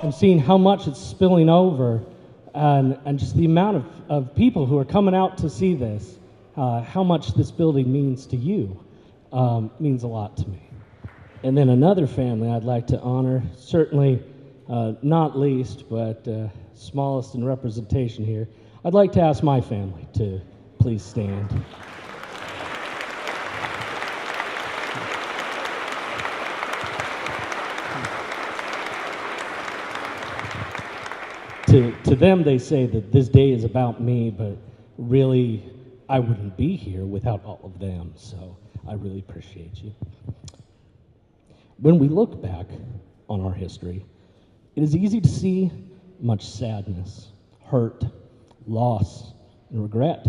and seeing how much it's spilling over, and just the amount of people who are coming out to see this, how much this building means to you, means a lot to me. And then another family I'd like to honor, certainly not least, but smallest in representation here. I'd like to ask my family to please stand. To them, they say that this day is about me, but really, I wouldn't be here without all of them, so I really appreciate you. When we look back on our history, it is easy to see much sadness, hurt, loss, and regret.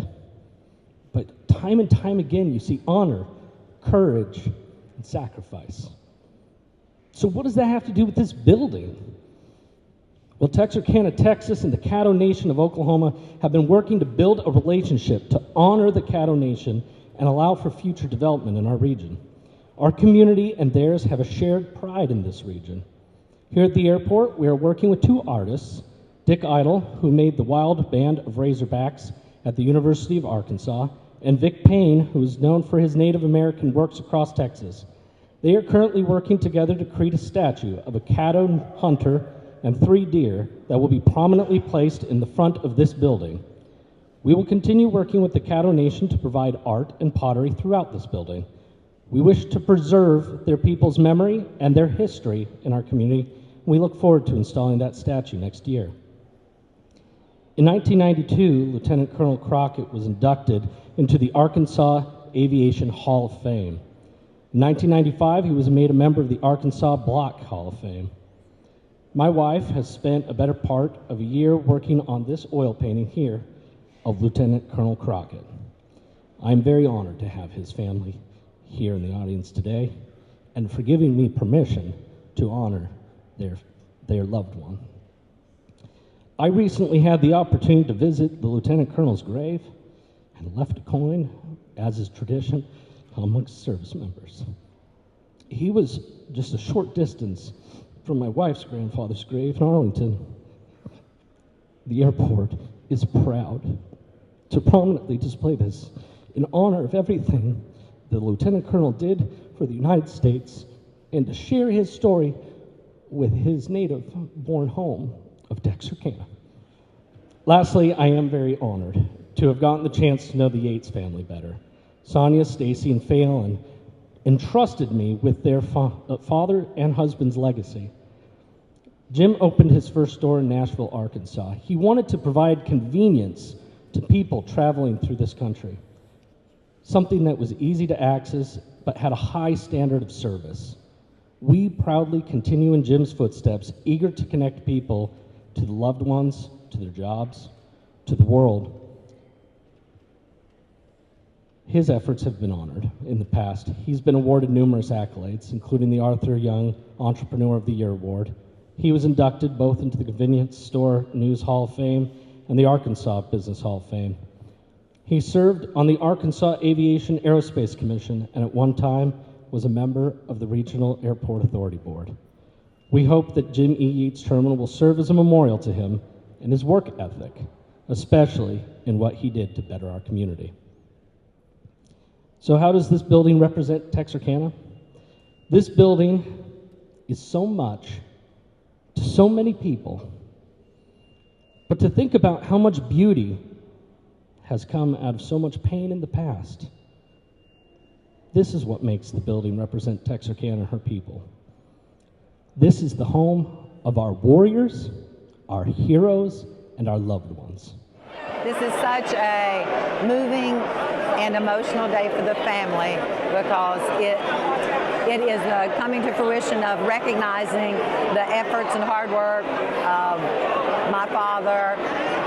But time and time again, you see honor, courage, and sacrifice. So what does that have to do with this building? Well, Texarkana, Texas, and the Caddo Nation of Oklahoma have been working to build a relationship to honor the Caddo Nation and allow for future development in our region. Our community and theirs have a shared pride in this region. Here at the airport, we are working with two artists, Dick Idle, who made the Wild Band of Razorbacks at the University of Arkansas, and Vic Payne, who is known for his Native American works across Texas. They are currently working together to create a statue of a Caddo hunter and 3 deer that will be prominently placed in the front of this building. We will continue working with the Caddo Nation to provide art and pottery throughout this building. We wish to preserve their people's memory and their history in our community. We look forward to installing that statue next year. In 1992, Lieutenant Colonel Crockett was inducted into the Arkansas Aviation Hall of Fame. In 1995, he was made a member of the Arkansas Block Hall of Fame. My wife has spent a better part of a year working on this oil painting here of Lieutenant Colonel Crockett. I'm very honored to have his family here in the audience today and for giving me permission to honor their loved one. I recently had the opportunity to visit the Lieutenant Colonel's grave and left a coin, as is tradition, amongst service members. He was just a short distance from my wife's grandfather's grave in Arlington. The airport is proud to prominently display this in honor of everything the Lieutenant Colonel did for the United States and to share his story with his native-born home of Texarkana. Lastly, I am very honored to have gotten the chance to know the Yates family better. Sonia, Stacy, and Phelan entrusted me with their father and husband's legacy. Jim opened his first store in Nashville, Arkansas. He wanted to provide convenience to people traveling through this country, something that was easy to access but had a high standard of service. We proudly continue in Jim's footsteps, eager to connect people to the loved ones, to their jobs, to the world. His efforts have been honored in the past. He's been awarded numerous accolades, including the Arthur Young Entrepreneur of the Year Award. He was inducted both into the Convenience Store News Hall of Fame and the Arkansas Business Hall of Fame. He served on the Arkansas Aviation Aerospace Commission and at one time was a member of the Regional Airport Authority Board. We hope that Jim Yates Terminal will serve as a memorial to him and his work ethic, especially in what he did to better our community. So how does this building represent Texarkana? This building is so much to so many people, but to think about how much beauty has come out of so much pain in the past, this is what makes the building represent Texarkana and her people. This is the home of our warriors, our heroes, and our loved ones. This is such a moving and emotional day for the family because it is coming to fruition of recognizing the efforts and hard work of my father,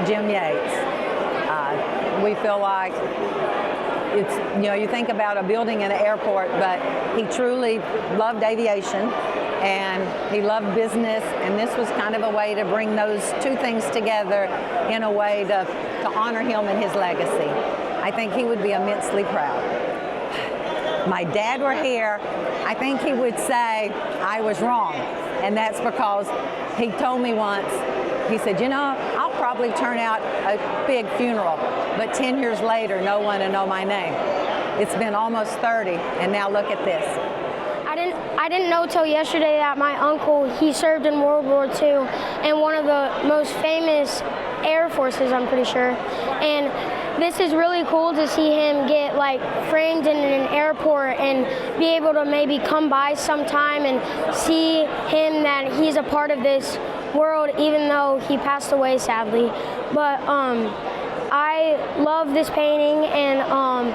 Jim Yates. We feel like it's, you think about a building in an airport, but he truly loved aviation and he loved business, and this was kind of a way to bring those two things together in a way to honor him and his legacy. I think he would be immensely proud. My dad were here, I think he would say I was wrong, and that's because He told me once, he said, you know, I'll probably turn out a big funeral, but 10 years later, no one will know my name. It's been almost 30, and now look at this. I didn't know till yesterday that my uncle, he served in World War II in one of the most famous air forces, I'm pretty sure. And this is really cool to see him get like framed in an airport and be able to maybe come by sometime and see him that he's a part of this world, even though he passed away sadly. But I love this painting, and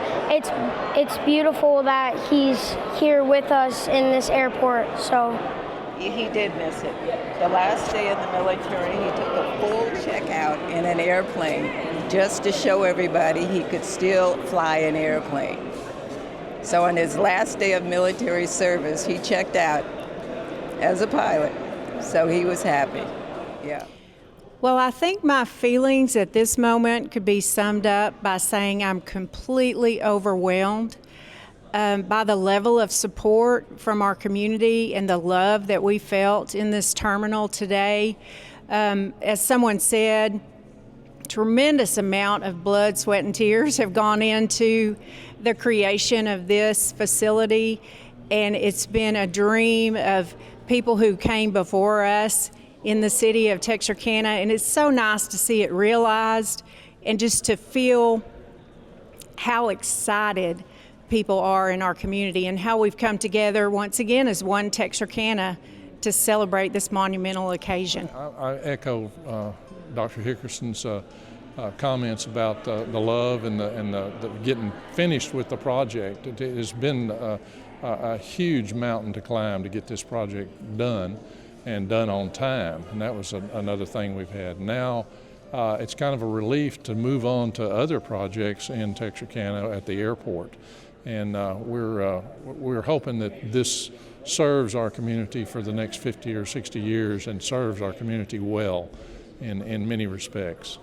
it's beautiful that he's here with us in this airport. So he did miss it. The last day of the military, he took a full checkout in an airplane just to show everybody he could still fly an airplane. So on his last day of military service, he checked out as a pilot. So he was happy. Yeah. Well, I think my feelings at this moment could be summed up by saying I'm completely overwhelmed by the level of support from our community and the love that we felt in this terminal today. As someone said, tremendous amount of blood, sweat, and tears have gone into the creation of this facility, and it's been a dream of people who came before us in the city of Texarkana, and it's so nice to see it realized and just to feel how excited people are in our community and how we've come together once again as one Texarkana to celebrate this monumental occasion. I echo Dr. Hickerson's comments about the love and the getting finished with the project. It has been a huge mountain to climb to get this project done, and done on time, and that was another thing we've had. Now it's kind of a relief to move on to other projects in Texarkana at the airport, and we're hoping that this serves our community for the next 50 or 60 years and serves our community well in many respects.